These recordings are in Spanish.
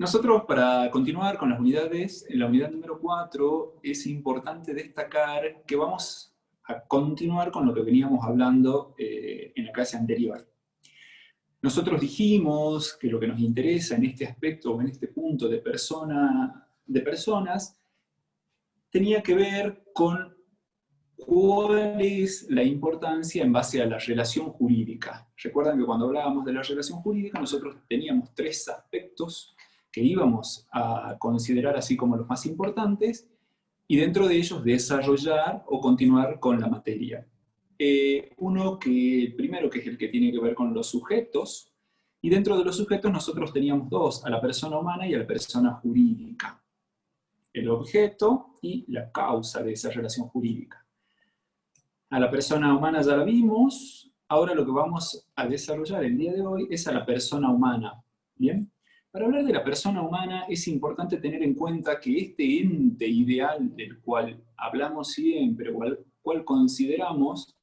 Nosotros, para continuar con las unidades, en la unidad número 4, es importante destacar que vamos a continuar con lo que veníamos hablando en la clase anterior. Nosotros dijimos que lo que nos interesa en este aspecto o en este punto de personas tenía que ver con cuál es la importancia en base a la relación jurídica. Recuerdan que cuando hablábamos de la relación jurídica nosotros teníamos tres aspectos que íbamos a considerar así como los más importantes, y dentro de ellos desarrollar o continuar con la materia. Primero que es el que tiene que ver con los sujetos, y dentro de los sujetos nosotros teníamos dos, a la persona humana y a la persona jurídica. El objeto y la causa de esa relación jurídica. A la persona humana ya la vimos, ahora lo que vamos a desarrollar el día de hoy es a la persona humana. ¿Bien? Para hablar de la persona humana es importante tener en cuenta que este ente ideal del cual hablamos siempre, o al cual consideramos,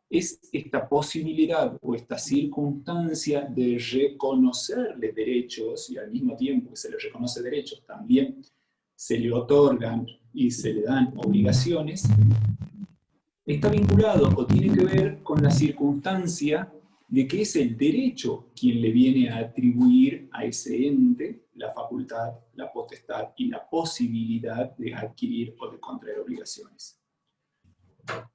es esta posibilidad o esta circunstancia de reconocerle derechos, y al mismo tiempo que se le reconoce derechos, también se le otorgan y se le dan obligaciones, está vinculado o tiene que ver con la circunstancia de que es el derecho quien le viene a atribuir a ese ente la facultad, la potestad y la posibilidad de adquirir o de contraer obligaciones.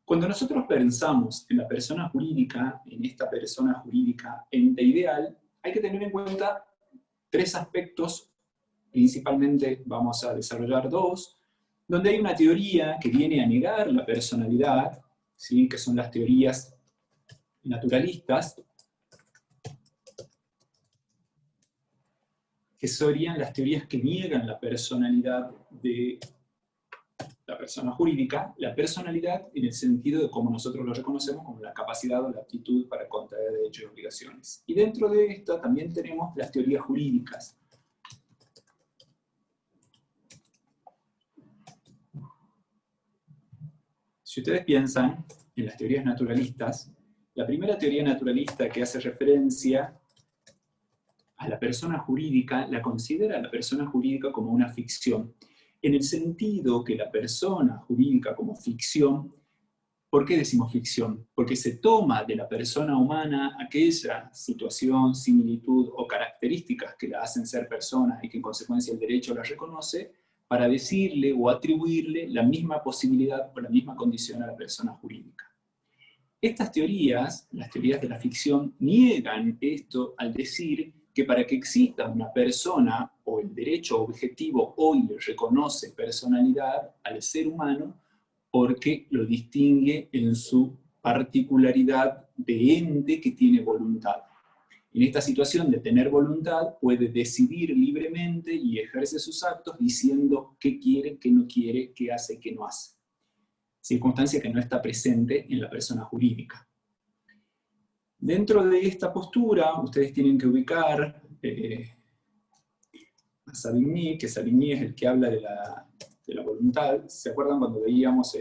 Cuando nosotros pensamos en la persona jurídica, en esta persona jurídica ente ideal, hay que tener en cuenta tres aspectos, principalmente vamos a desarrollar dos, donde hay una teoría que viene a negar la personalidad, ¿sí? Que son las teorías naturalistas, que serían las teorías que niegan la personalidad de la persona jurídica, la personalidad en el sentido de cómo nosotros lo reconocemos como la capacidad o la aptitud para contraer derechos y obligaciones. Y dentro de esta también tenemos las teorías jurídicas. Si ustedes piensan en las teorías naturalistas, la primera teoría naturalista que hace referencia a la persona jurídica, la considera a la persona jurídica como una ficción, en el sentido que la persona jurídica como ficción, ¿por qué decimos ficción? Porque se toma de la persona humana aquella situación, similitud o características que la hacen ser persona y que en consecuencia el derecho la reconoce, para decirle o atribuirle la misma posibilidad o la misma condición a la persona jurídica. Estas teorías, las teorías de la ficción, niegan esto al decir que para que exista una persona o el derecho objetivo hoy le reconoce personalidad al ser humano porque lo distingue en su particularidad de ente que tiene voluntad. En esta situación de tener voluntad puede decidir libremente y ejerce sus actos diciendo qué quiere, qué no quiere, qué hace, qué no hace. Circunstancia que no está presente en la persona jurídica. Dentro de esta postura, ustedes tienen que ubicar a Savigny, que Savigny es el que habla de la voluntad. ¿Se acuerdan cuando veíamos,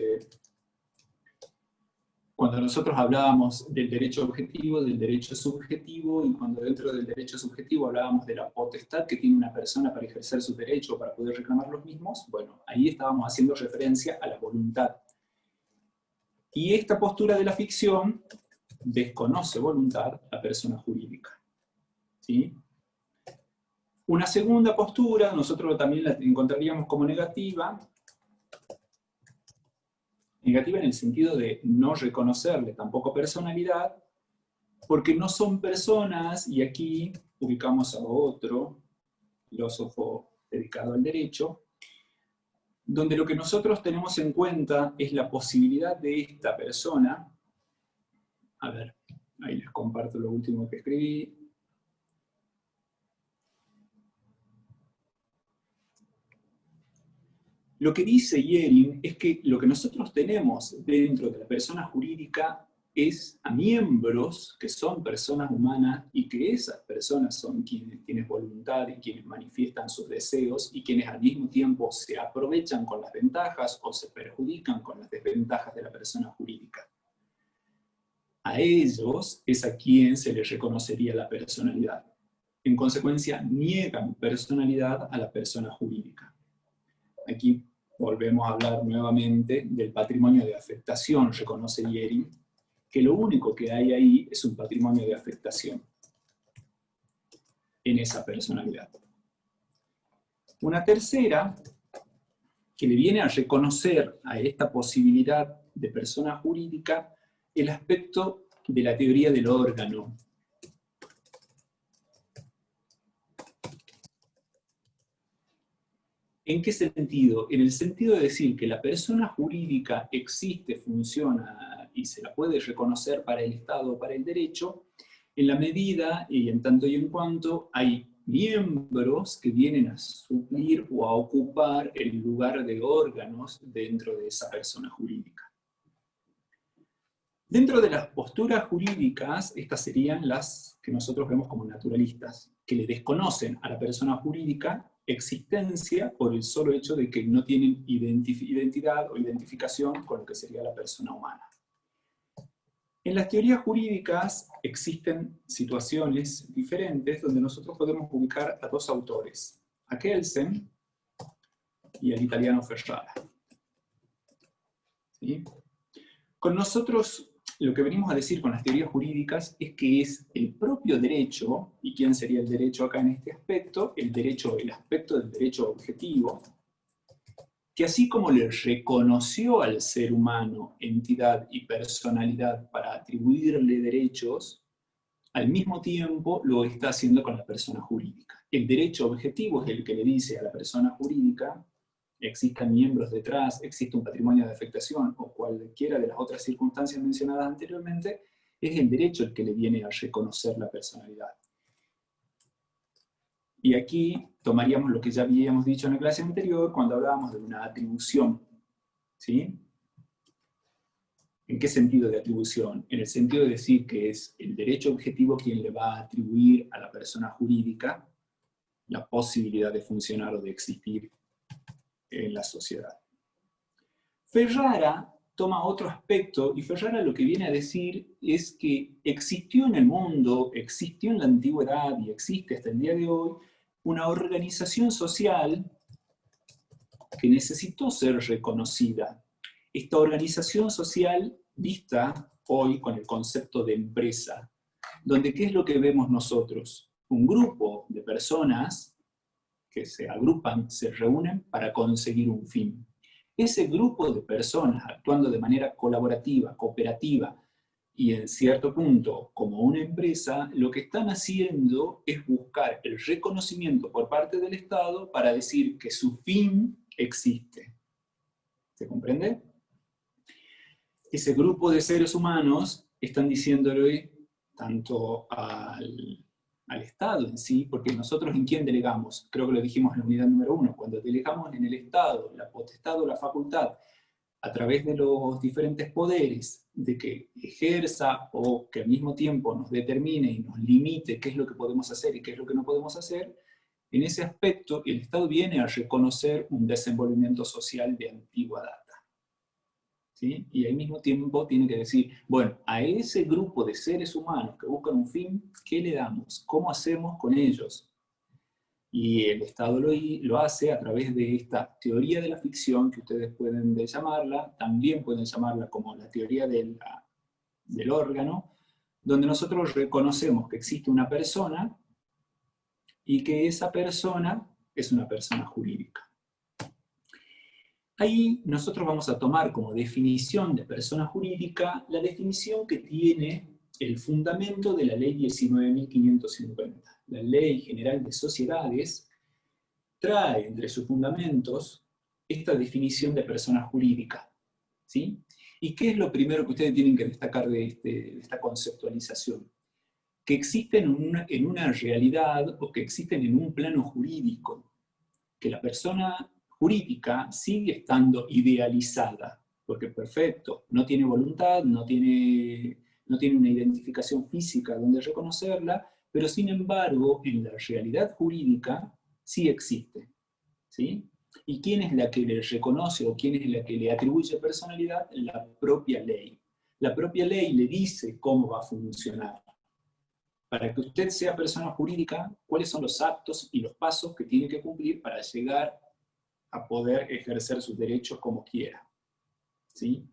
cuando nosotros hablábamos del derecho objetivo, del derecho subjetivo, y cuando dentro del derecho subjetivo hablábamos de la potestad que tiene una persona para ejercer sus derechos, para poder reclamar los mismos? Bueno, ahí estábamos haciendo referencia a la voluntad. Y esta postura de la ficción desconoce voluntad a persona jurídica. ¿Sí? Una segunda postura, nosotros también la encontraríamos como negativa. Negativa en el sentido de no reconocerle tampoco personalidad, porque no son personas, y aquí ubicamos a otro filósofo dedicado al derecho, donde lo que nosotros tenemos en cuenta es la posibilidad de esta persona. A ver, ahí les comparto lo último que escribí. Lo que dice Jering es que lo que nosotros tenemos dentro de la persona jurídica es a miembros que son personas humanas y que esas personas son quienes voluntad y quienes manifiestan sus deseos y quienes al mismo tiempo se aprovechan con las ventajas o se perjudican con las desventajas de la persona jurídica. A ellos es a quien se les reconocería la personalidad. en consecuencia niegan personalidad a la persona jurídica. Aquí volvemos a hablar nuevamente del patrimonio de afectación, reconoce Yeri, que lo único que hay ahí es un patrimonio de afectación en esa personalidad. Una tercera, que le viene a reconocer a esta posibilidad de persona jurídica el aspecto de la teoría del órgano. ¿En qué sentido? En el sentido de decir que la persona jurídica existe, funciona y se la puede reconocer para el Estado o para el derecho, en la medida y en tanto y en cuanto hay miembros que vienen a suplir o a ocupar el lugar de órganos dentro de esa persona jurídica. Dentro de las posturas jurídicas, estas serían las que nosotros vemos como naturalistas, que le desconocen a la persona jurídica existencia por el solo hecho de que no tienen identidad o identificación con lo que sería la persona humana. En las teorías jurídicas existen situaciones diferentes donde nosotros podemos ubicar a dos autores, a Kelsen y al italiano Ferrara. ¿Sí? Con nosotros, lo que venimos a decir con las teorías jurídicas es que es el propio derecho, ¿y quién sería el derecho acá en este aspecto? El aspecto del derecho objetivo, que así como le reconoció al ser humano entidad y personalidad para atribuirle derechos, al mismo tiempo lo está haciendo con la persona jurídica. El derecho objetivo es el que le dice a la persona jurídica, existan miembros detrás, existe un patrimonio de afectación o cualquiera de las otras circunstancias mencionadas anteriormente, es el derecho el que le viene a reconocer la personalidad. Y aquí tomaríamos lo que ya habíamos dicho en la clase anterior cuando hablábamos de una atribución. ¿Sí? ¿En qué sentido de atribución? En el sentido de decir que es el derecho objetivo quien le va a atribuir a la persona jurídica la posibilidad de funcionar o de existir en la sociedad. Ferrara toma otro aspecto, y Ferrara lo que viene a decir es que existió en el mundo, existió en la antigüedad y existe hasta el día de hoy una organización social que necesitó ser reconocida. Esta organización social vista hoy con el concepto de empresa, donde ¿qué es lo que vemos nosotros? Un grupo de personas que se agrupan, se reúnen para conseguir un fin. Ese grupo de personas actuando de manera colaborativa, cooperativa, y en cierto punto como una empresa, lo que están haciendo es buscar el reconocimiento por parte del Estado para decir que su fin existe. ¿Se comprende? Ese grupo de seres humanos están diciéndole tanto al Estado en sí, porque nosotros ¿en quién delegamos? Creo que lo dijimos en la unidad número 1, cuando delegamos en el Estado la potestad o la facultad a través de los diferentes poderes de que ejerza o que al mismo tiempo nos determine y nos limite qué es lo que podemos hacer y qué es lo que no podemos hacer, en ese aspecto el Estado viene a reconocer un desenvolvimiento social de antigua data. ¿Sí? Y al mismo tiempo tiene que decir, bueno, a ese grupo de seres humanos que buscan un fin, ¿qué le damos? ¿Cómo hacemos con ellos? Y el Estado lo hace a través de esta teoría de la ficción, que ustedes pueden llamarla, también pueden llamarla como la teoría del órgano, donde nosotros reconocemos que existe una persona y que esa persona es una persona jurídica. Ahí nosotros vamos a tomar como definición de persona jurídica la definición que tiene el fundamento de la ley 19.550. La Ley General de Sociedades trae entre sus fundamentos esta definición de persona jurídica. ¿Sí? ¿Y qué es lo primero que ustedes tienen que destacar de esta conceptualización? Que existen en una realidad o que existen en un plano jurídico, que la persona jurídica sigue estando idealizada, porque perfecto, no tiene voluntad, no tiene una identificación física donde reconocerla, pero sin embargo, en la realidad jurídica sí existe. ¿Sí? ¿Y quién es la que le reconoce o quién es la que le atribuye personalidad? La propia ley. La propia ley le dice cómo va a funcionar. para que usted sea persona jurídica, cuáles son los actos y los pasos que tiene que cumplir para llegar a poder ejercer sus derechos como quiera. ¿Sí?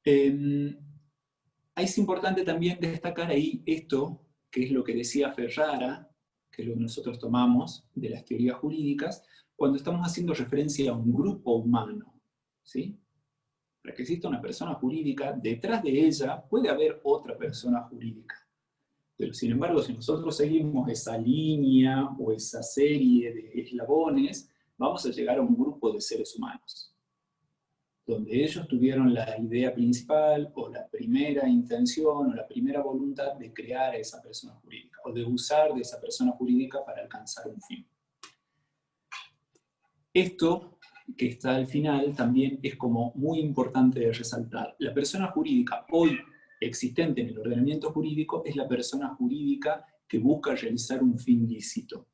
Es importante también destacar ahí esto, que es lo que decía Ferrara, que es lo que nosotros tomamos de las teorías jurídicas, cuando estamos haciendo referencia a un grupo humano. ¿Sí? Para que exista una persona jurídica, detrás de ella puede haber otra persona jurídica. Pero sin embargo, si nosotros seguimos esa línea o esa serie de eslabones, vamos a llegar a un grupo de seres humanos, donde ellos tuvieron la idea principal, o la primera intención, o la primera voluntad de crear a esa persona jurídica, o de usar de esa persona jurídica para alcanzar un fin. Esto, que está al final, también es como muy importante de resaltar. La persona jurídica hoy existente en el ordenamiento jurídico es la persona jurídica que busca realizar un fin lícito.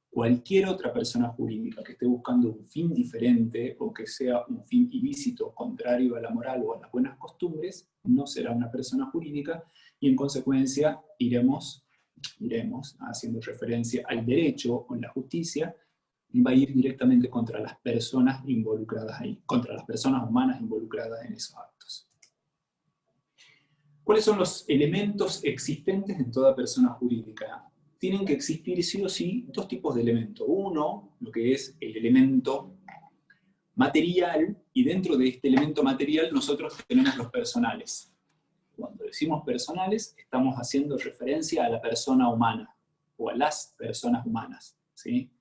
Cualquier otra persona jurídica que esté buscando un fin diferente o que sea un fin ilícito, contrario a la moral o a las buenas costumbres, no será una persona jurídica y en consecuencia iremos haciendo referencia al derecho o la justicia, va a ir directamente contra las personas involucradas ahí, contra las personas humanas involucradas en esos actos. ¿Cuáles son los elementos existentes en toda persona jurídica? Tienen que existir sí o sí dos tipos de elementos. Uno, lo que es el elemento material, y dentro de este elemento material nosotros tenemos los personales. Cuando decimos personales, estamos haciendo referencia a la persona humana, o a las personas humanas, ¿sí?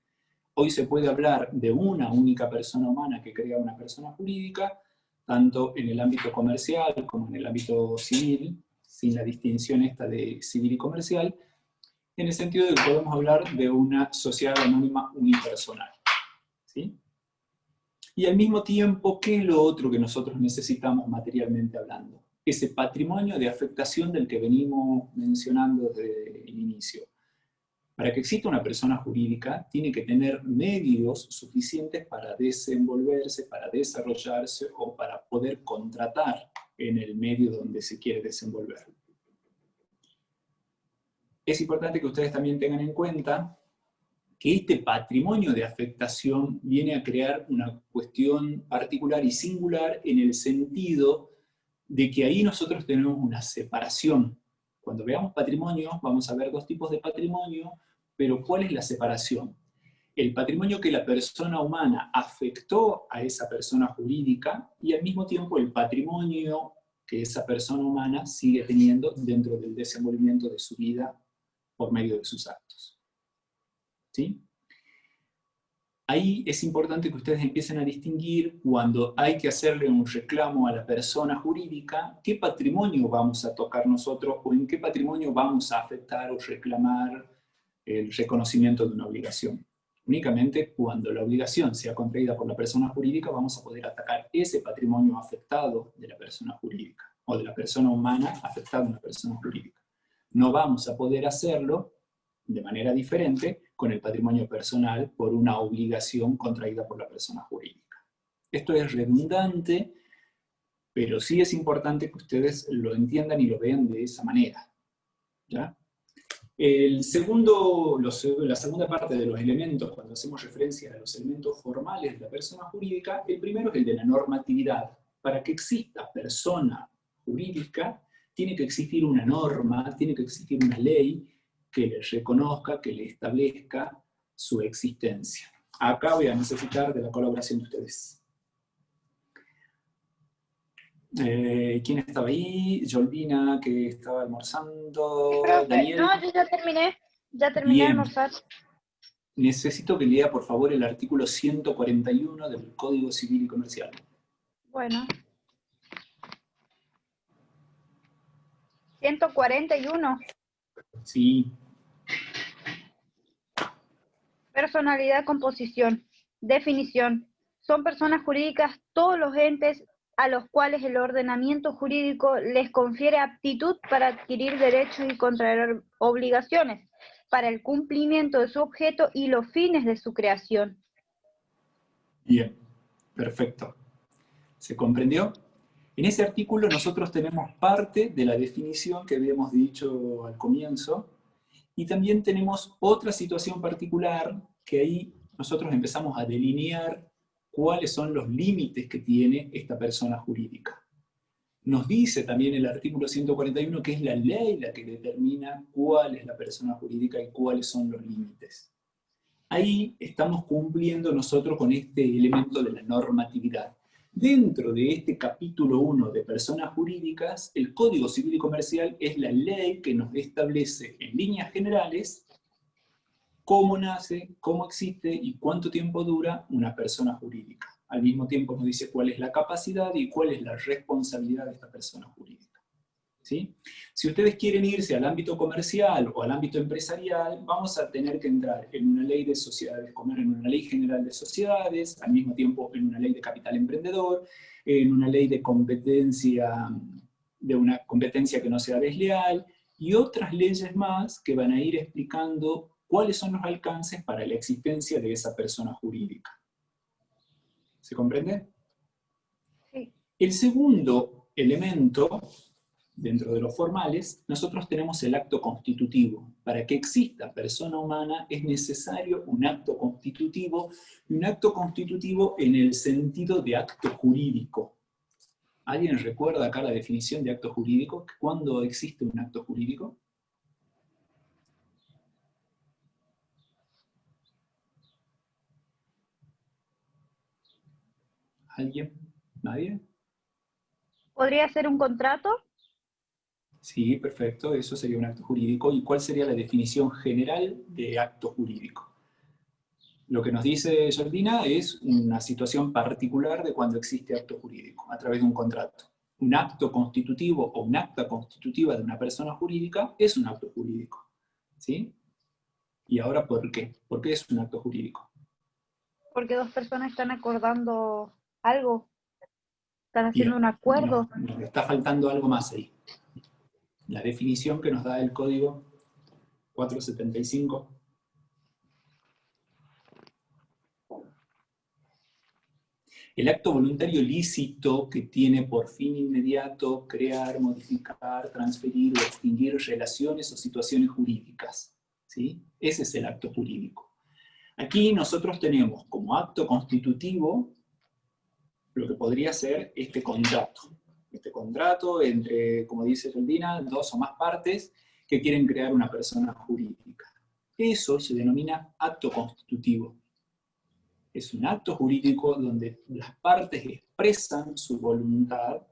Hoy se puede hablar de una única persona humana que crea una persona jurídica, tanto en el ámbito comercial como en el ámbito civil, sin la distinción esta de civil y comercial, en el sentido de que podemos hablar de una sociedad anónima unipersonal. ¿Sí? Y al mismo tiempo, ¿qué es lo otro que nosotros necesitamos materialmente hablando? Ese patrimonio de afectación del que venimos mencionando desde el inicio. Para que exista una persona jurídica, tiene que tener medios suficientes para desenvolverse, para desarrollarse o para poder contratar en el medio donde se quiere desenvolver. Es importante que ustedes también tengan en cuenta que este patrimonio de afectación viene a crear una cuestión particular y singular en el sentido de que ahí nosotros tenemos una separación. Cuando veamos patrimonio, vamos a ver dos tipos de patrimonio, pero ¿cuál es la separación? El patrimonio que la persona humana afectó a esa persona jurídica y al mismo tiempo el patrimonio que esa persona humana sigue teniendo dentro del desenvolvimiento de su vida por medio de sus actos. ¿Sí? Ahí es importante que ustedes empiecen a distinguir cuando hay que hacerle un reclamo a la persona jurídica, qué patrimonio vamos a tocar nosotros o en qué patrimonio vamos a afectar o reclamar el reconocimiento de una obligación. Únicamente cuando la obligación sea contraída por la persona jurídica vamos a poder atacar ese patrimonio afectado de la persona jurídica o de la persona humana afectada a una persona jurídica. No vamos a poder hacerlo de manera diferente con el patrimonio personal por una obligación contraída por la persona jurídica. Esto es redundante, pero sí es importante que ustedes lo entiendan y lo vean de esa manera. ¿Ya? La segunda parte de los elementos, cuando hacemos referencia a los elementos formales de la persona jurídica, el primero es el de la normatividad. Para que exista persona jurídica, tiene que existir una norma, tiene que existir una ley que le reconozca, que le establezca su existencia. Acá voy a necesitar de la colaboración de ustedes. ¿Quién estaba ahí? Yolvina, que estaba almorzando. Daniel. No, yo ya terminé de almorzar. Necesito que lea, por favor, el artículo 141 del Código Civil y Comercial. Bueno. 141. Sí. Personalidad, composición. Definición. Son personas jurídicas todos los entes a los cuales el ordenamiento jurídico les confiere aptitud para adquirir derechos y contraer obligaciones, para el cumplimiento de su objeto y los fines de su creación. Bien, perfecto. ¿Se comprendió? En ese artículo nosotros tenemos parte de la definición que habíamos dicho al comienzo, y también tenemos otra situación particular que ahí nosotros empezamos a delinear cuáles son los límites que tiene esta persona jurídica. Nos dice también el artículo 141 que es la ley la que determina cuál es la persona jurídica y cuáles son los límites. Ahí estamos cumpliendo nosotros con este elemento de la normatividad. Dentro de este capítulo 1 de personas jurídicas, el Código Civil y Comercial es la ley que nos establece en líneas generales cómo nace, cómo existe y cuánto tiempo dura una persona jurídica. Al mismo tiempo nos dice cuál es la capacidad y cuál es la responsabilidad de esta persona jurídica. ¿Sí? Si ustedes quieren irse al ámbito comercial o al ámbito empresarial, vamos a tener que entrar en una ley de sociedades, en una ley general de sociedades, al mismo tiempo en una ley de capital emprendedor, en una ley de una competencia que no sea desleal, y otras leyes más que van a ir explicando cuáles son los alcances para la existencia de esa persona jurídica. ¿Se comprende? Sí. El segundo elemento, dentro de los formales, nosotros tenemos el acto constitutivo. Para que exista persona humana es necesario un acto constitutivo, y un acto constitutivo en el sentido de acto jurídico. ¿Alguien recuerda acá la definición de acto jurídico? ¿Cuándo existe un acto jurídico? ¿Alguien? ¿Nadie? ¿Podría ser un contrato? Sí, perfecto, eso sería un acto jurídico. ¿Y cuál sería la definición general de acto jurídico? Lo que nos dice Jordina es una situación particular de cuando existe acto jurídico, a través de un contrato. Un acto constitutivo o un acta constitutiva de una persona jurídica es un acto jurídico. ¿Sí? ¿Y ahora por qué? ¿Por qué es un acto jurídico? Porque dos personas están acordando algo, están haciendo un acuerdo. Nos está faltando algo más ahí. La definición que nos da el código 475. El acto voluntario lícito que tiene por fin inmediato crear, modificar, transferir o extinguir relaciones o situaciones jurídicas. ¿Sí? Ese es el acto jurídico. Aquí nosotros tenemos como acto constitutivo lo que podría ser este contrato. Este contrato entre, como dice Jordina, dos o más partes que quieren crear una persona jurídica. Eso se denomina acto constitutivo. Es un acto jurídico donde las partes expresan su voluntad,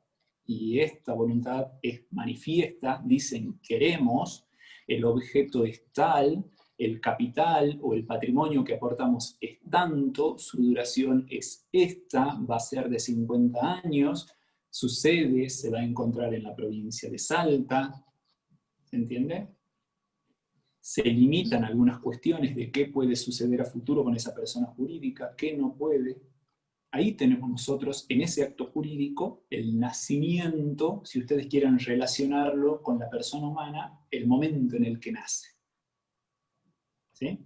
y esta voluntad es manifiesta, dicen queremos, el objeto es tal, el capital o el patrimonio que aportamos es tanto, su duración es esta, va a ser de 50 años, su sede se va a encontrar en la provincia de Salta, ¿se entiende? Se limitan algunas cuestiones de qué puede suceder a futuro con esa persona jurídica, qué no puede. Ahí tenemos nosotros, en ese acto jurídico, el nacimiento, si ustedes quieren relacionarlo con la persona humana, el momento en el que nace. ¿Sí?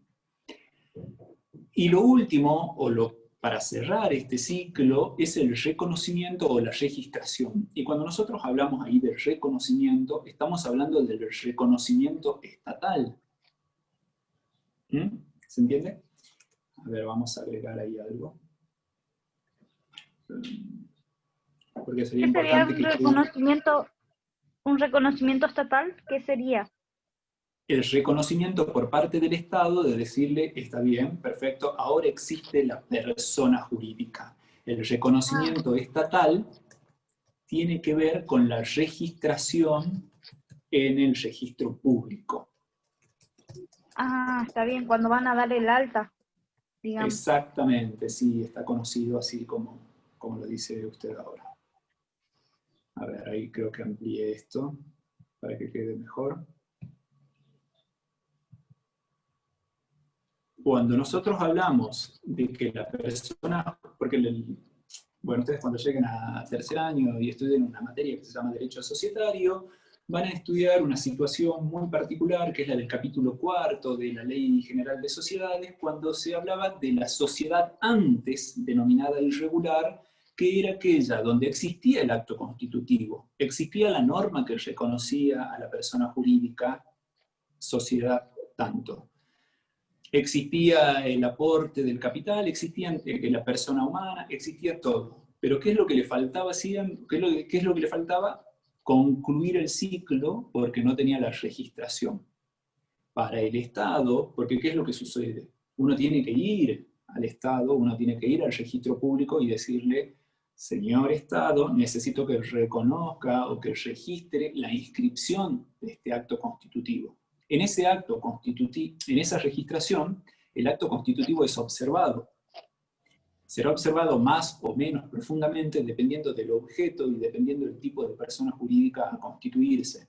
Y lo último, para cerrar este ciclo, es el reconocimiento o la registración. Y cuando nosotros hablamos ahí del reconocimiento, estamos hablando del reconocimiento estatal. ¿Se entiende? A ver, vamos a agregar ahí algo. Porque sería importante que un reconocimiento estatal, ¿qué sería? El reconocimiento por parte del Estado de decirle, está bien, perfecto, ahora existe la persona jurídica. El reconocimiento estatal tiene que ver con la registración en el registro público. Ah, está bien, cuando van a dar el alta, digamos. Exactamente, sí, está conocido así como lo dice usted ahora. A ver, ahí creo que amplié esto para que quede mejor. Cuando nosotros hablamos de que la persona, porque bueno, ustedes cuando lleguen a tercer año y estudien una materia que se llama Derecho Societario, van a estudiar una situación muy particular, que es la del capítulo 4 de la Ley General de Sociedades, cuando se hablaba de la sociedad antes denominada irregular, que era aquella donde existía el acto constitutivo, existía la norma que reconocía a la persona jurídica, sociedad tanto. Existía el aporte del capital, existía la persona humana, existía todo. Pero ¿qué es lo que le faltaba? ¿Qué es lo que le faltaba? Concluir el ciclo porque no tenía la registración. Para el Estado, porque ¿qué es lo que sucede? Uno tiene que ir al Estado, uno tiene que ir al registro público y decirle, señor Estado, necesito que reconozca o que registre la inscripción de este acto constitutivo. En ese acto constitutivo, en esa registración, el acto constitutivo es observado. Será observado más o menos profundamente dependiendo del objeto y dependiendo del tipo de persona jurídica a constituirse.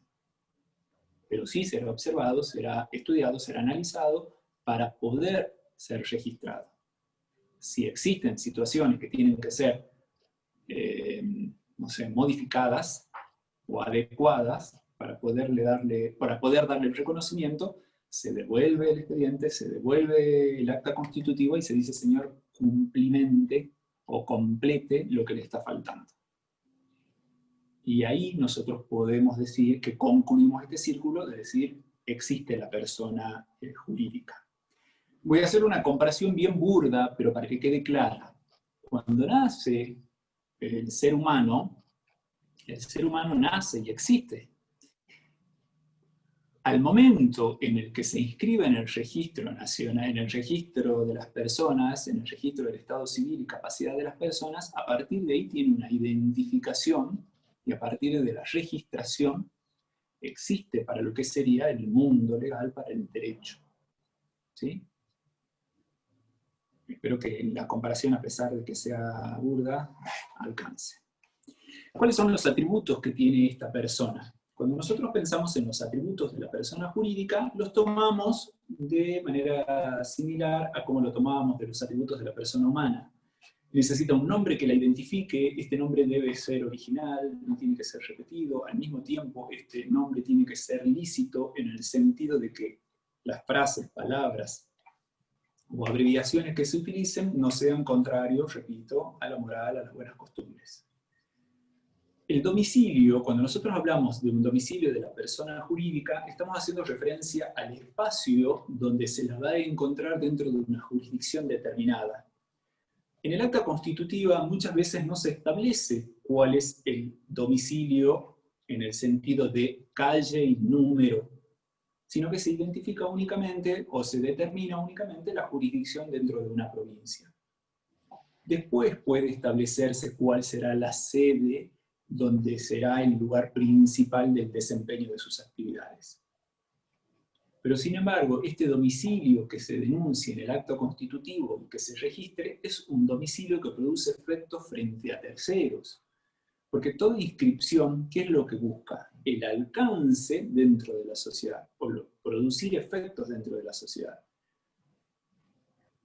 Pero sí será observado, será estudiado, será analizado para poder ser registrado. Si existen situaciones que tienen que ser, no sé, modificadas o adecuadas para poder darle el reconocimiento, se devuelve el expediente, se devuelve el acta constitutiva y se dice, señor, cumplimente o complete lo que le está faltando. Y ahí nosotros podemos decir que concluimos este círculo de decir, existe la persona jurídica. Voy a hacer una comparación bien burda, pero para que quede clara. Cuando nace el ser humano nace y existe. Al momento en el que se inscribe en el registro nacional, en el registro de las personas, en el registro del Estado Civil y Capacidad de las Personas, a partir de ahí tiene una identificación y a partir de la registración existe para lo que sería el mundo legal, para el derecho. ¿Sí? Espero que la comparación, a pesar de que sea burda, alcance. ¿Cuáles son los atributos que tiene esta persona? Cuando nosotros pensamos en los atributos de la persona jurídica, los tomamos de manera similar a como lo tomábamos de los atributos de la persona humana. Necesita un nombre que la identifique, este nombre debe ser original, no tiene que ser repetido, al mismo tiempo este nombre tiene que ser lícito en el sentido de que las frases, palabras o abreviaciones que se utilicen no sean contrarios, repito, a la moral, a las buenas costumbres. El domicilio, cuando nosotros hablamos de un domicilio de la persona jurídica, estamos haciendo referencia al espacio donde se la va a encontrar dentro de una jurisdicción determinada. En el acta constitutiva muchas veces no se establece cuál es el domicilio en el sentido de calle y número, sino que se identifica únicamente o se determina únicamente la jurisdicción dentro de una provincia. Después puede establecerse cuál será la sede donde será el lugar principal del desempeño de sus actividades. Pero sin embargo, este domicilio que se denuncie en el acto constitutivo y que se registre es un domicilio que produce efectos frente a terceros. Porque toda inscripción, ¿qué es lo que busca? El alcance dentro de la sociedad, o producir efectos dentro de la sociedad.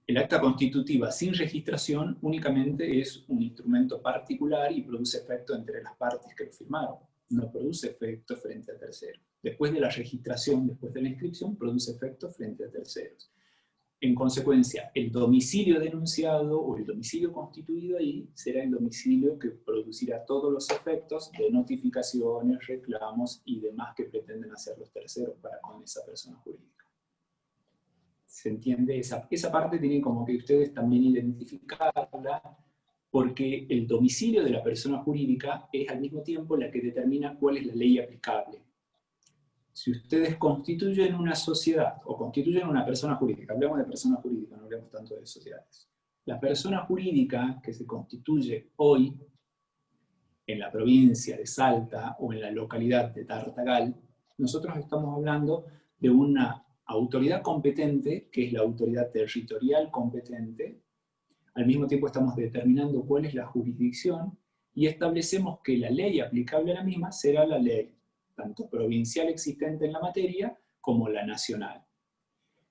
El acta constitutiva sin registración únicamente es un instrumento particular y produce efecto entre las partes que lo firmaron. No produce efecto frente a terceros. Después de la registración, después de la inscripción, produce efecto frente a terceros. En consecuencia, el domicilio denunciado o el domicilio constituido ahí será el domicilio que producirá todos los efectos de notificaciones, reclamos y demás que pretenden hacer los terceros para con esa persona jurídica. ¿Se entiende? Esa parte tienen como que ustedes también identificarla, porque el domicilio de la persona jurídica es al mismo tiempo la que determina cuál es la ley aplicable. Si ustedes constituyen una sociedad o constituyen una persona jurídica, hablamos de persona jurídica, no hablamos tanto de sociedades. La persona jurídica que se constituye hoy en la provincia de Salta o en la localidad de Tartagal, nosotros estamos hablando de una autoridad competente, que es la autoridad territorial competente. Al mismo tiempo estamos determinando cuál es la jurisdicción y establecemos que la ley aplicable a la misma será la ley, tanto provincial existente en la materia como la nacional.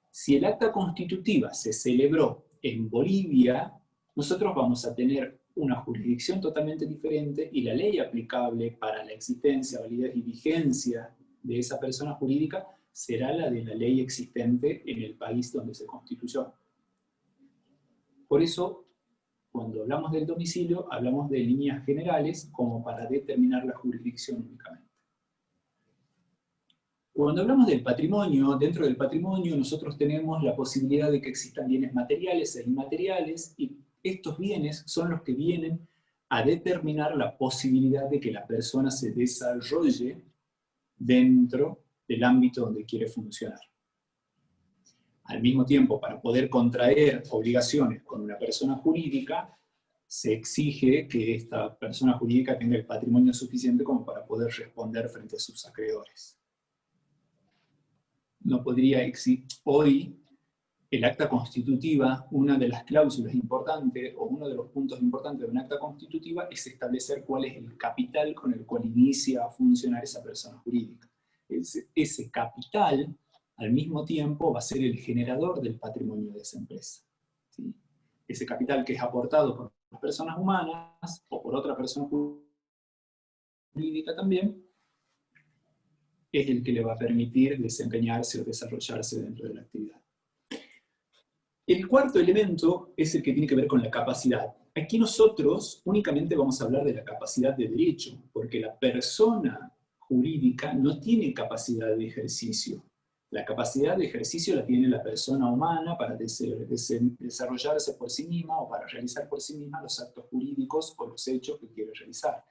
Si el acta constitutiva se celebró en Bolivia, nosotros vamos a tener una jurisdicción totalmente diferente y la ley aplicable para la existencia, validez y vigencia de esa persona jurídica será la de la ley existente en el país donde se constituyó. Por eso, Cuando hablamos del domicilio, hablamos de líneas generales como para determinar la jurisdicción únicamente. Cuando hablamos del patrimonio, dentro del patrimonio nosotros tenemos la posibilidad de que existan bienes materiales e inmateriales, y estos bienes son los que vienen a determinar la posibilidad de que la persona se desarrolle dentro del ámbito donde quiere funcionar. Al mismo tiempo, para poder contraer obligaciones con una persona jurídica, se exige que esta persona jurídica tenga el patrimonio suficiente como para poder responder frente a sus acreedores. No podría existir hoy el acta constitutiva, una de las cláusulas importantes, o uno de los puntos importantes de una acta constitutiva, es establecer cuál es el capital con el cual inicia a funcionar esa persona jurídica. Ese capital, al mismo tiempo, va a ser el generador del patrimonio de esa empresa. ¿Sí? Ese capital que es aportado por las personas humanas, o por otra persona jurídica también, es el que le va a permitir desempeñarse o desarrollarse dentro de la actividad. El cuarto elemento es el que tiene que ver con la capacidad. Aquí nosotros únicamente vamos a hablar de la capacidad de derecho, porque la persona jurídica no tiene capacidad de ejercicio. La capacidad de ejercicio la tiene la persona humana para desarrollarse por sí misma o para realizar por sí misma los actos jurídicos o los hechos que quiere realizar.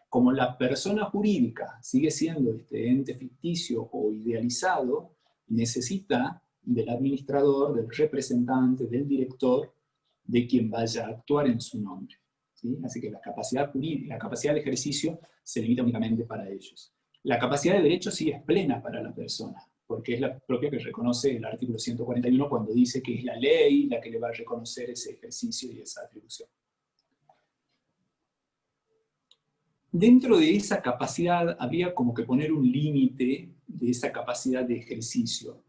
Como la persona jurídica sigue siendo este ente ficticio o idealizado, necesita del administrador, del representante, del director, de quien vaya a actuar en su nombre. ¿Sí? Así que la capacidad jurídica, la capacidad de ejercicio se limita únicamente para ellos. La capacidad de derecho sí es plena para la persona, porque es la propia que reconoce el artículo 141 cuando dice que es la ley la que le va a reconocer ese ejercicio y esa atribución. Dentro de esa capacidad habría como que poner un límite de esa capacidad de ejercicio.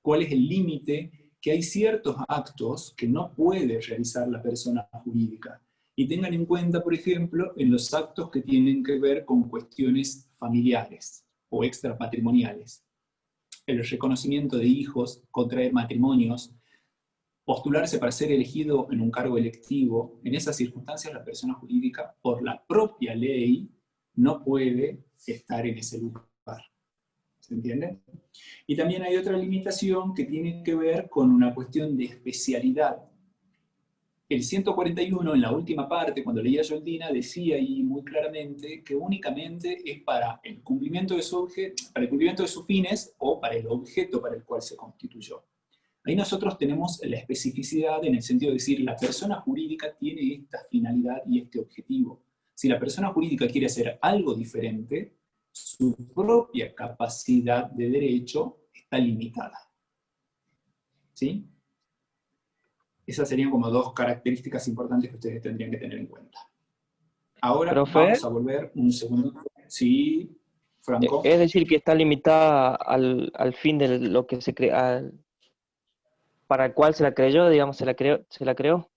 ¿Cuál es el límite? Que hay ciertos actos que no puede realizar la persona jurídica. Y tengan en cuenta, por ejemplo, en los actos que tienen que ver con cuestiones familiares o extrapatrimoniales. El reconocimiento de hijos, contraer matrimonios, postularse para ser elegido en un cargo electivo. En esas circunstancias la persona jurídica, por la propia ley, no puede estar en ese lugar. ¿Se entiende? Y también hay otra limitación que tiene que ver con una cuestión de especialidad. El 141, en la última parte, cuando leía Yoldina, decía ahí muy claramente que únicamente es para el cumplimiento de sus fines o para el objeto para el cual se constituyó. Ahí nosotros tenemos la especificidad en el sentido de decir, la persona jurídica tiene esta finalidad y este objetivo. Si la persona jurídica quiere hacer algo diferente, su propia capacidad de derecho está limitada. ¿Sí? Esas serían como dos características importantes que ustedes tendrían que tener en cuenta. Ahora vamos a volver un segundo. Sí, Franco. Es decir, que está limitada al fin de lo que se crea, para el cual se la creyó, digamos, se la creó.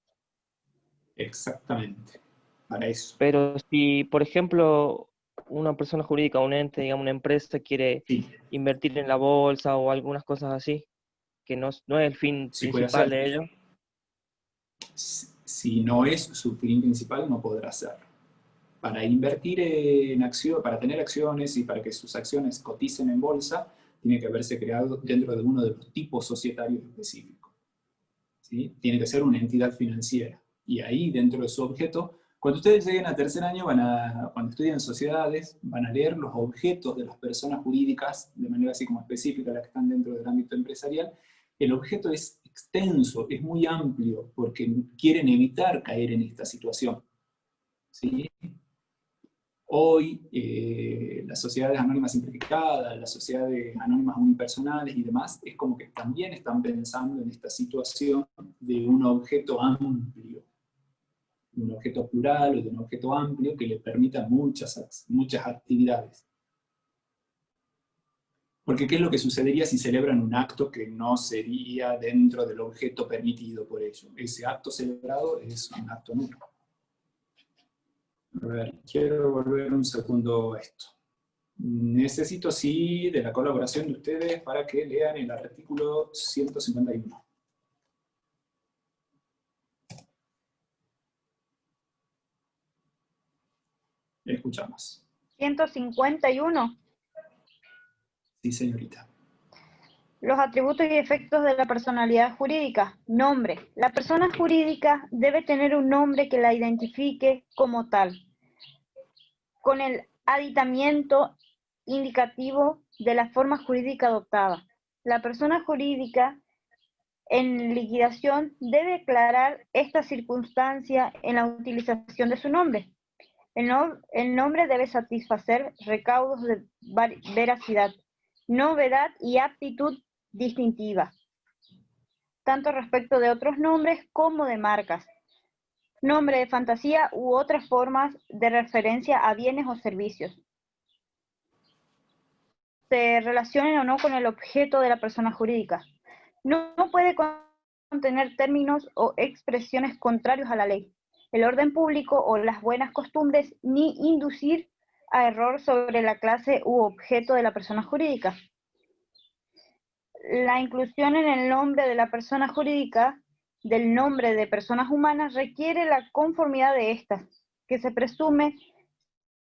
Exactamente, para eso. Pero si, por ejemplo, una persona jurídica, un ente, digamos, una empresa quiere invertir en la bolsa o algunas cosas así, que no es el fin principal de ello. Si no es su fin principal, no podrá hacerlo. Para invertir en acción, para tener acciones y para que sus acciones coticen en bolsa, tiene que haberse creado dentro de uno de los tipos societarios específicos. ¿Sí? Tiene que ser una entidad financiera. Y ahí, dentro de su objeto, cuando ustedes lleguen a tercer año, cuando estudien sociedades, van a leer los objetos de las personas jurídicas, de manera así como específica, las que están dentro del ámbito empresarial. El objeto es extenso, es muy amplio, porque quieren evitar caer en esta situación. ¿Sí? Hoy, las sociedades anónimas simplificadas, las sociedades anónimas unipersonales y demás, es como que también están pensando en esta situación de un objeto amplio, de un objeto plural o de un objeto amplio que le permita muchas actividades. Porque ¿qué es lo que sucedería si celebran un acto que no sería dentro del objeto permitido por ello? Ese acto celebrado es un acto nulo. A ver, quiero volver un segundo a esto. Necesito, sí, de la colaboración de ustedes para que lean el artículo 151. Escuchamos. 151. Sí, señorita. Los atributos y efectos de la personalidad jurídica. Nombre. La persona jurídica debe tener un nombre que la identifique como tal, con el aditamiento indicativo de la forma jurídica adoptada. La persona jurídica en liquidación debe aclarar esta circunstancia en la utilización de su nombre. El nombre debe satisfacer recaudos de veracidad, novedad y aptitud distintiva, tanto respecto de otros nombres como de marcas, nombre de fantasía u otras formas de referencia a bienes o servicios, se relacionen o no con el objeto de la persona jurídica. No puede contener términos o expresiones contrarios a la ley, el orden público o las buenas costumbres, ni inducir a error sobre la clase u objeto de la persona jurídica. La inclusión en el nombre de la persona jurídica del nombre de personas humanas requiere la conformidad de estas, que se presume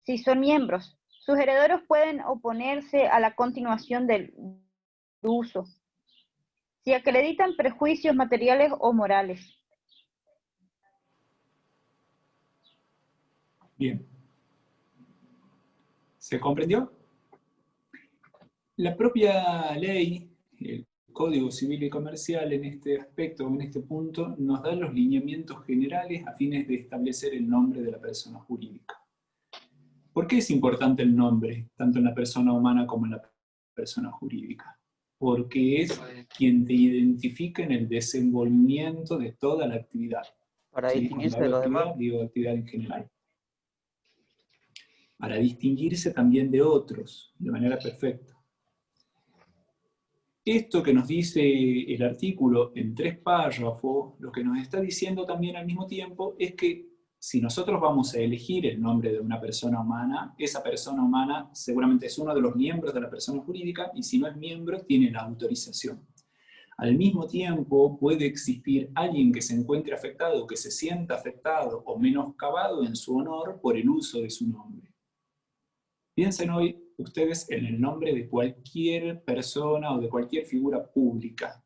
si son miembros. Sus herederos pueden oponerse a la continuación del uso, si acreditan prejuicios materiales o morales. Bien. ¿Se comprendió? La propia ley, el Código Civil y Comercial, en este aspecto, en este punto, nos da los lineamientos generales a fines de establecer el nombre de la persona jurídica. ¿Por qué es importante el nombre, tanto en la persona humana como en la persona jurídica? Porque es quien te identifica en el desenvolvimiento de toda la actividad. Para ¿Sí? distinguirse Cuando de hablo los demás. actividad, digo actividad en general. Para distinguirse también de otros, de manera perfecta. Esto que nos dice el artículo en 3 párrafos, lo que nos está diciendo también al mismo tiempo es que si nosotros vamos a elegir el nombre de una persona humana, esa persona humana seguramente es uno de los miembros de la persona jurídica, y si no es miembro, tiene la autorización. Al mismo tiempo, puede existir alguien que se encuentre afectado, que se sienta afectado o menoscabado en su honor por el uso de su nombre. Piensen hoy ustedes en el nombre de cualquier persona o de cualquier figura pública.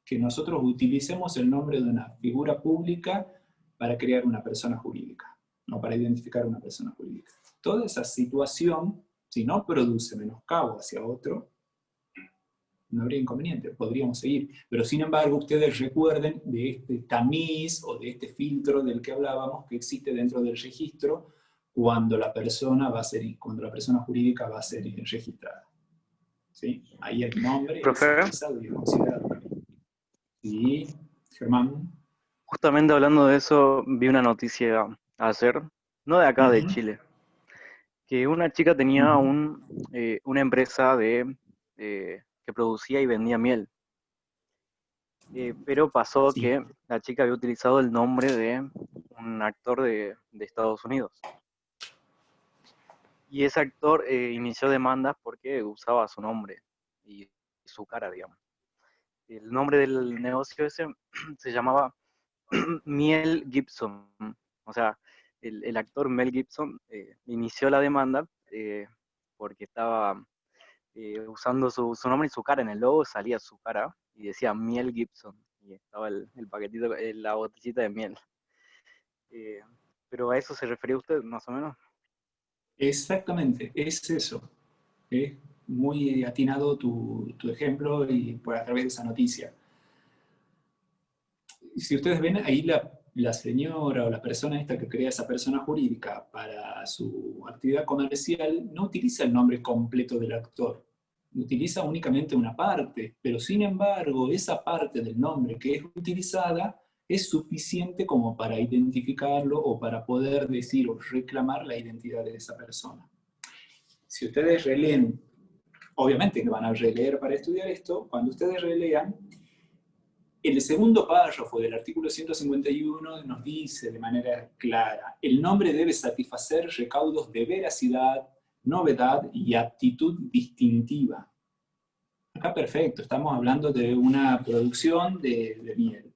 Que nosotros utilicemos el nombre de una figura pública para crear una persona jurídica, o para identificar una persona jurídica. Toda esa situación, si no produce menoscabo hacia otro, no habría inconveniente, podríamos seguir. Pero sin embargo, ustedes recuerden de este tamiz o de este filtro del que hablábamos que existe dentro del registro cuando la persona jurídica va a ser registrada. ¿Sí? Ahí el nombre es utilizado y es considerado también. Sí, Germán. Justamente hablando de eso, vi una noticia ayer, no de acá, de Chile, que una chica tenía una empresa que producía y vendía miel. Pero pasó que la chica había utilizado el nombre de un actor de Estados Unidos. Y ese actor inició demandas porque usaba su nombre y su cara, digamos. El nombre del negocio ese se llamaba Mel Gibson. O sea, el actor Mel Gibson inició la demanda porque estaba usando su nombre y su cara. En el logo salía su cara y decía Mel Gibson. Y estaba el paquetito, la botellita de miel. ¿Pero a eso se refería usted, más o menos? Exactamente, es eso. Es muy atinado tu ejemplo y a través de esa noticia. Si ustedes ven, ahí la señora o la persona esta que crea esa persona jurídica para su actividad comercial no utiliza el nombre completo del actor, utiliza únicamente una parte, pero sin embargo esa parte del nombre que es utilizada es suficiente como para identificarlo o para poder decir o reclamar la identidad de esa persona. Si ustedes releen, obviamente que van a releer para estudiar esto, cuando ustedes relean, el segundo párrafo del artículo 151 nos dice de manera clara, el nombre debe satisfacer recaudos de veracidad, novedad y aptitud distintiva. Acá perfecto, estamos hablando de una producción de miel.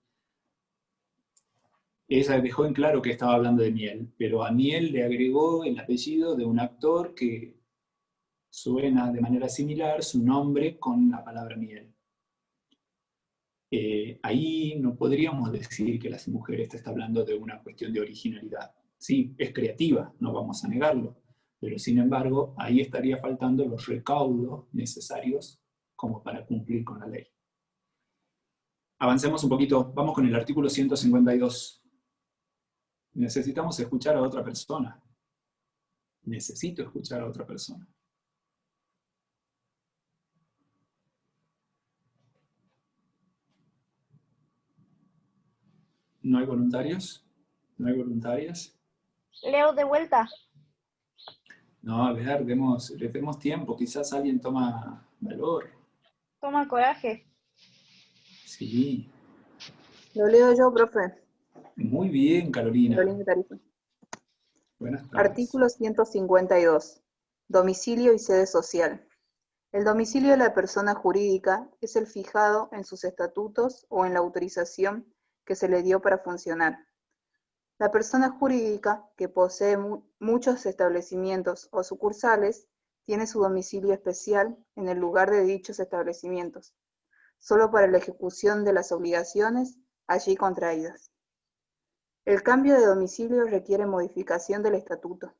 Ella dejó en claro que estaba hablando de Miel, pero a Miel le agregó el apellido de un actor que suena de manera similar su nombre con la palabra Miel. Ahí no podríamos decir que la mujer está hablando de una cuestión de originalidad. Sí, es creativa, no vamos a negarlo, pero sin embargo, ahí estaría faltando los recaudos necesarios como para cumplir con la ley. Avancemos un poquito, vamos con el artículo 152. Necesitamos escuchar a otra persona. Necesito escuchar a otra persona. ¿No hay voluntarios? ¿No hay voluntarias? Leo de vuelta. No, a ver, le demos tiempo, quizás alguien toma valor. Toma coraje. Sí. Lo leo yo, profe. Muy bien, Carolina. Carolina Tarifa. Buenas tardes. Artículo 152. Domicilio y sede social. El domicilio de la persona jurídica es el fijado en sus estatutos o en la autorización que se le dio para funcionar. La persona jurídica que posee muchos establecimientos o sucursales tiene su domicilio especial en el lugar de dichos establecimientos, solo para la ejecución de las obligaciones allí contraídas. El cambio de domicilio requiere modificación del estatuto.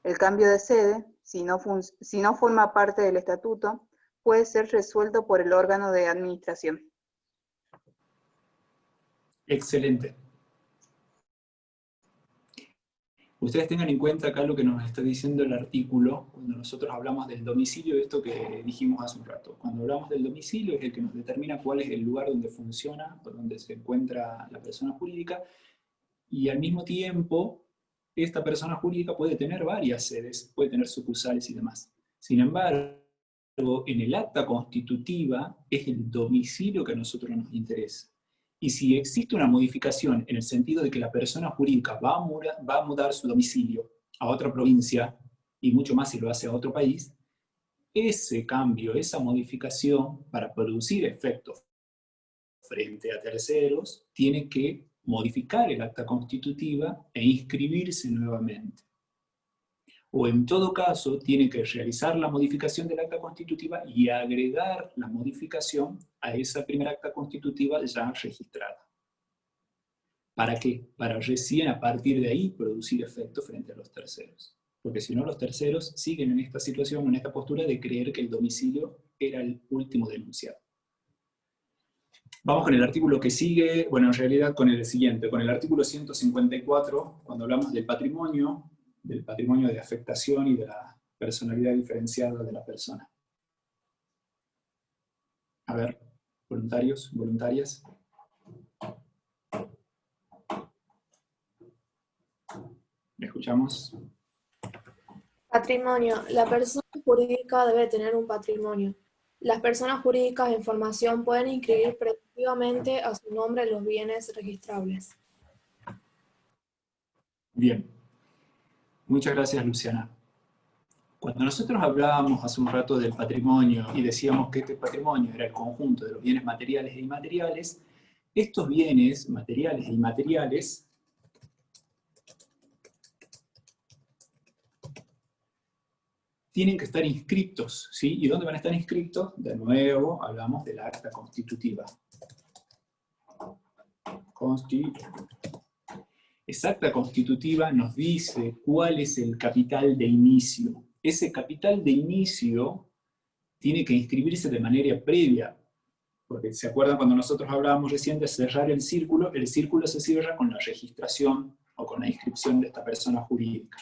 El cambio de sede, si no forma parte del estatuto, puede ser resuelto por el órgano de administración. Excelente. Ustedes tengan en cuenta acá lo que nos está diciendo el artículo cuando nosotros hablamos del domicilio, esto que dijimos hace un rato. Cuando hablamos del domicilio es el que nos determina cuál es el lugar donde funciona, o donde se encuentra la persona jurídica, y al mismo tiempo esta persona jurídica puede tener varias sedes, puede tener sucursales y demás. Sin embargo, en el acta constitutiva es el domicilio que a nosotros nos interesa. Y si existe una modificación en el sentido de que la persona jurídica va a mudar su domicilio a otra provincia, y mucho más si lo hace a otro país, ese cambio, esa modificación, para producir efectos frente a terceros, tiene que modificar el acta constitutiva e inscribirse nuevamente. O en todo caso, tiene que realizar la modificación del acta constitutiva y agregar la modificación a esa primera acta constitutiva ya registrada. ¿Para qué? Para recién a partir de ahí producir efecto frente a los terceros. Porque si no, los terceros siguen en esta situación, en esta postura de creer que el domicilio era el último denunciado. Vamos con el artículo que sigue, bueno, en realidad con el siguiente, con el artículo 154, cuando hablamos del patrimonio de afectación y de la personalidad diferenciada de la persona. A ver, voluntarios, voluntarias. ¿Me escuchamos? Patrimonio. La persona jurídica debe tener un patrimonio. Las personas jurídicas en formación pueden inscribir preventivamente a su nombre los bienes registrables. Bien. Muchas gracias, Luciana. Cuando nosotros hablábamos hace un rato del patrimonio y decíamos que este patrimonio era el conjunto de los bienes materiales e inmateriales, estos bienes materiales e inmateriales tienen que estar inscritos, ¿sí? ¿Y dónde van a estar inscritos? De nuevo, hablamos del acta constitutiva. Esa acta constitutiva nos dice cuál es el capital de inicio. Ese capital de inicio tiene que inscribirse de manera previa, porque ¿se acuerdan cuando nosotros hablábamos recién de cerrar el círculo? El círculo se cierra con la registración o con la inscripción de esta persona jurídica.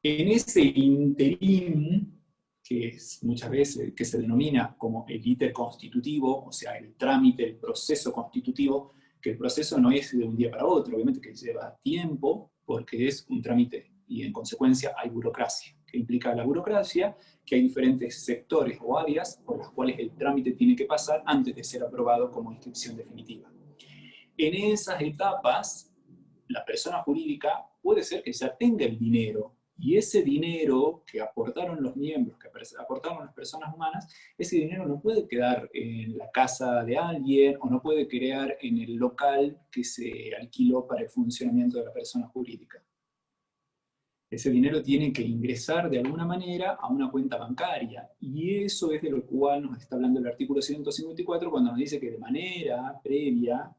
En ese interín, que es muchas veces que se denomina como el íter constitutivo, o sea, el trámite, el proceso constitutivo, que el proceso no es de un día para otro, obviamente que lleva tiempo, porque es un trámite, y en consecuencia hay burocracia. ¿Qué implica la burocracia? Que hay diferentes sectores o áreas por las cuales el trámite tiene que pasar antes de ser aprobado como inscripción definitiva. En esas etapas, la persona jurídica puede ser que ya tenga el dinero, Y ese dinero que aportaron los miembros, que aportaron las personas humanas, ese dinero no puede quedar en la casa de alguien o no puede quedar en el local que se alquiló para el funcionamiento de la persona jurídica. Ese dinero tiene que ingresar de alguna manera a una cuenta bancaria. Y eso es de lo cual nos está hablando el artículo 154 cuando nos dice que de manera previa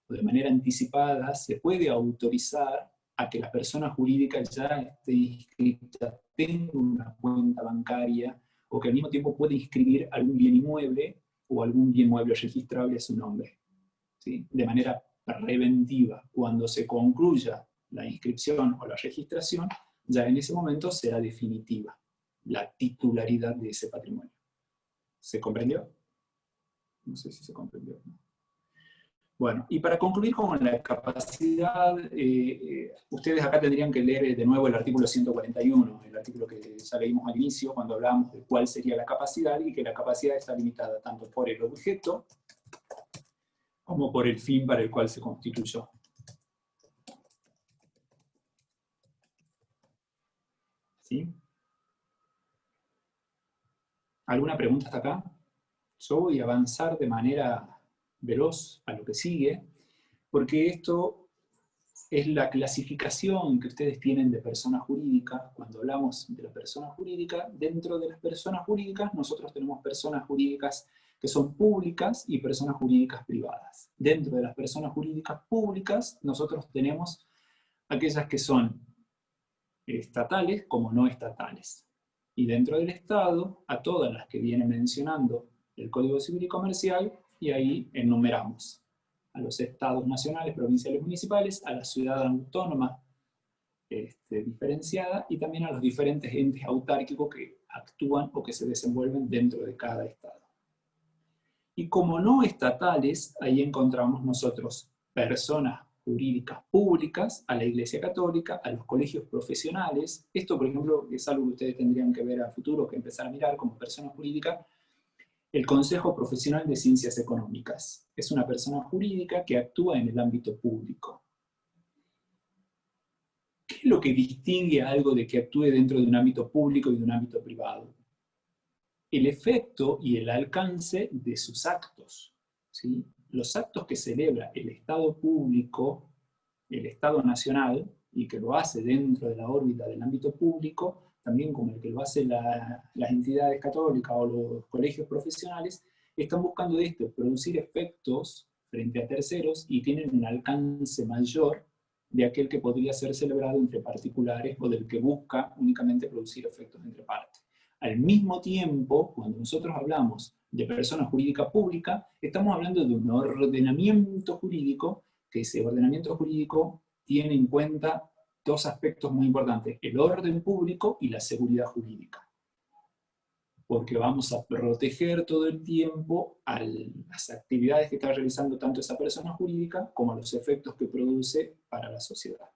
o de manera anticipada se puede autorizar a que la persona jurídica ya esté inscrita, tenga una cuenta bancaria, o que al mismo tiempo pueda inscribir algún bien inmueble o algún bien inmueble registrable a su nombre. ¿Sí? De manera preventiva, cuando se concluya la inscripción o la registración, ya en ese momento será definitiva la titularidad de ese patrimonio. ¿Se comprendió? No sé si se comprendió. Bueno, y para concluir con la capacidad, ustedes acá tendrían que leer de nuevo el artículo 141, el artículo que ya leímos al inicio cuando hablábamos de cuál sería la capacidad, y que la capacidad está limitada tanto por el objeto como por el fin para el cual se constituyó. ¿Sí? ¿Alguna pregunta hasta acá? Yo voy a avanzar de manera veloz a lo que sigue, porque esto es la clasificación que ustedes tienen de persona jurídica. Cuando hablamos de la persona jurídica, dentro de las personas jurídicas nosotros tenemos personas jurídicas que son públicas y personas jurídicas privadas. Dentro de las personas jurídicas públicas nosotros tenemos aquellas que son estatales como no estatales. Y dentro del Estado, a todas las que viene mencionando el Código Civil y Comercial, y ahí enumeramos a los estados nacionales, provinciales, municipales, a la ciudad autónoma diferenciada, y también a los diferentes entes autárquicos que actúan o que se desenvuelven dentro de cada estado. Y como no estatales, ahí encontramos nosotros personas jurídicas públicas, a la Iglesia Católica, a los colegios profesionales. Esto, por ejemplo, es algo que ustedes tendrían que ver a futuro, que empezar a mirar como persona jurídica. El Consejo Profesional de Ciencias Económicas es una persona jurídica que actúa en el ámbito público. ¿Qué es lo que distingue a algo de que actúe dentro de un ámbito público y de un ámbito privado? El efecto y el alcance de sus actos, ¿sí? Los actos que celebra el Estado público, el Estado nacional, y que lo hace dentro de la órbita del ámbito público, también como el que lo hacen las entidades católicas o los colegios profesionales, están buscando producir efectos frente a terceros y tienen un alcance mayor de aquel que podría ser celebrado entre particulares o del que busca únicamente producir efectos entre partes. Al mismo tiempo, cuando nosotros hablamos de persona jurídica pública, estamos hablando de un ordenamiento jurídico, que ese ordenamiento jurídico tiene en cuenta dos aspectos muy importantes: el orden público y la seguridad jurídica. Porque vamos a proteger todo el tiempo a las actividades que está realizando tanto esa persona jurídica como a los efectos que produce para la sociedad.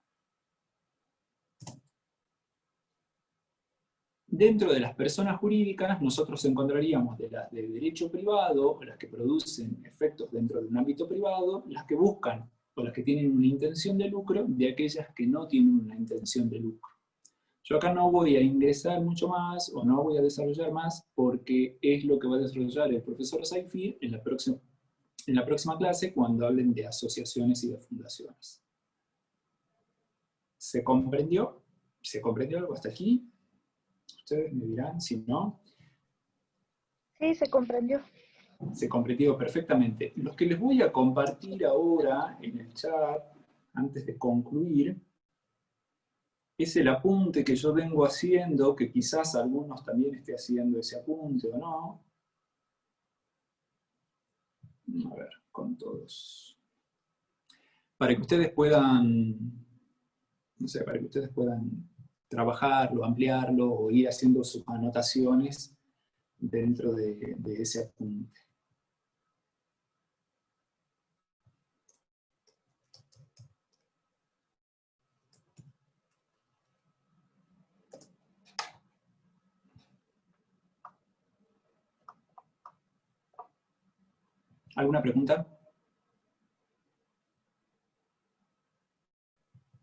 Dentro de las personas jurídicas, nosotros encontraríamos de las de derecho privado, las que producen efectos dentro de un ámbito privado, las que buscan o las que tienen una intención de lucro, de aquellas que no tienen una intención de lucro. Yo acá no voy a ingresar mucho más, o no voy a desarrollar más, porque es lo que va a desarrollar el profesor Saifir en la próxima clase, cuando hablen de asociaciones y de fundaciones. ¿Se comprendió? ¿Se comprendió algo hasta aquí? Ustedes me dirán, si no. Sí, se comprendió. Se comprendió perfectamente. Lo que les voy a compartir ahora en el chat, antes de concluir, es el apunte que yo vengo haciendo, que quizás algunos también estén haciendo ese apunte o no. A ver, con todos. Para que ustedes puedan, no sé, para que ustedes puedan trabajarlo, ampliarlo, o ir haciendo sus anotaciones dentro de ese apunte. ¿Alguna pregunta?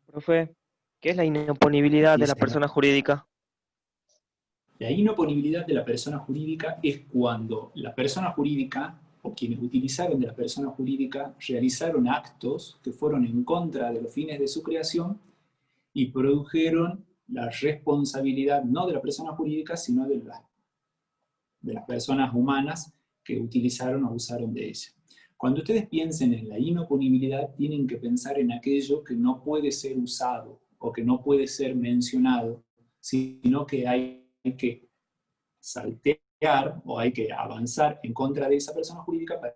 Profe. ¿Qué es la inoponibilidad de la persona jurídica? La inoponibilidad de la persona jurídica es cuando la persona jurídica, o quienes utilizaron de la persona jurídica, realizaron actos que fueron en contra de los fines de su creación y produjeron la responsabilidad no de la persona jurídica, sino de las personas humanas que utilizaron o usaron de ella. Cuando ustedes piensen en la inoponibilidad, tienen que pensar en aquello que no puede ser usado o que no puede ser mencionado, sino que hay que saltear o hay que avanzar en contra de esa persona jurídica para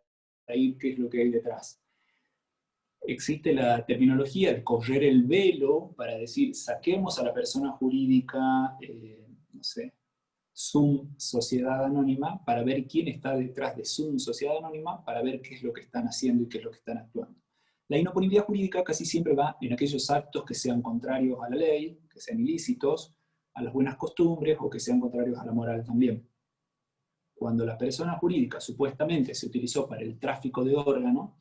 ir qué es lo que hay detrás. Existe la terminología de correr el velo para decir, saquemos a la persona jurídica, no sé, Zoom Sociedad Anónima, para ver quién está detrás de Zoom Sociedad Anónima, para ver qué es lo que están haciendo y qué es lo que están actuando. La inoponibilidad jurídica casi siempre va en aquellos actos que sean contrarios a la ley, que sean ilícitos, a las buenas costumbres o que sean contrarios a la moral también. Cuando la persona jurídica supuestamente se utilizó para el tráfico de órganos,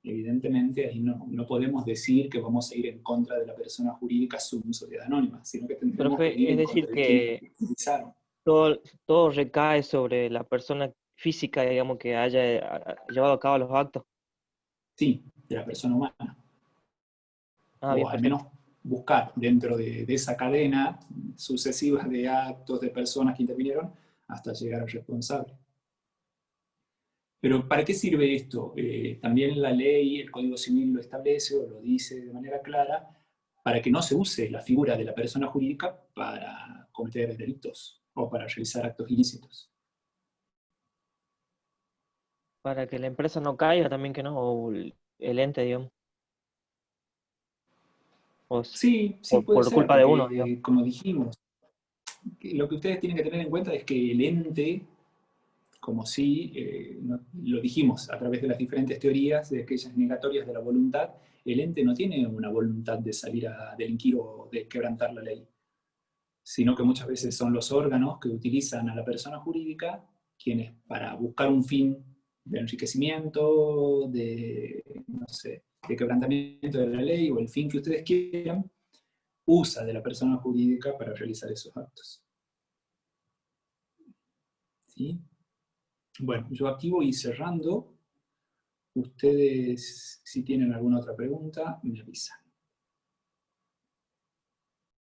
evidentemente ahí no podemos decir que vamos a ir en contra de la persona jurídica Zoom Sociedad Anónima, sino que tendremos Profe, que ir es en decir contra de quienes utilizaron. todo recae sobre la persona física, digamos, que haya llevado a cabo los actos. Sí, de la persona humana. Ah, O bien, al perfecto. menos buscar dentro de esa cadena sucesiva de actos de personas que intervinieron hasta llegar al responsable. Pero ¿para qué sirve esto? También la ley, el Código Civil lo establece o lo dice de manera clara, para que no se use la figura de la persona jurídica para cometer delitos o para realizar actos ilícitos. Para que la empresa no caiga también, que no, o el ente, digamos. Sí, sí puede Por ser, culpa de uno, digamos. porque como dijimos, lo que ustedes tienen que tener en cuenta es que el ente, como sí, lo dijimos a través de las diferentes teorías de aquellas negatorias de la voluntad, el ente no tiene una voluntad de salir a delinquir o de quebrantar la ley, sino que muchas veces son los órganos que utilizan a la persona jurídica quienes para buscar un fin de enriquecimiento, no sé, de quebrantamiento de la ley o el fin que ustedes quieran, usa de la persona jurídica para realizar esos actos. ¿Sí? Bueno, yo aquí voy cerrando. Ustedes, si tienen alguna otra pregunta, me avisan.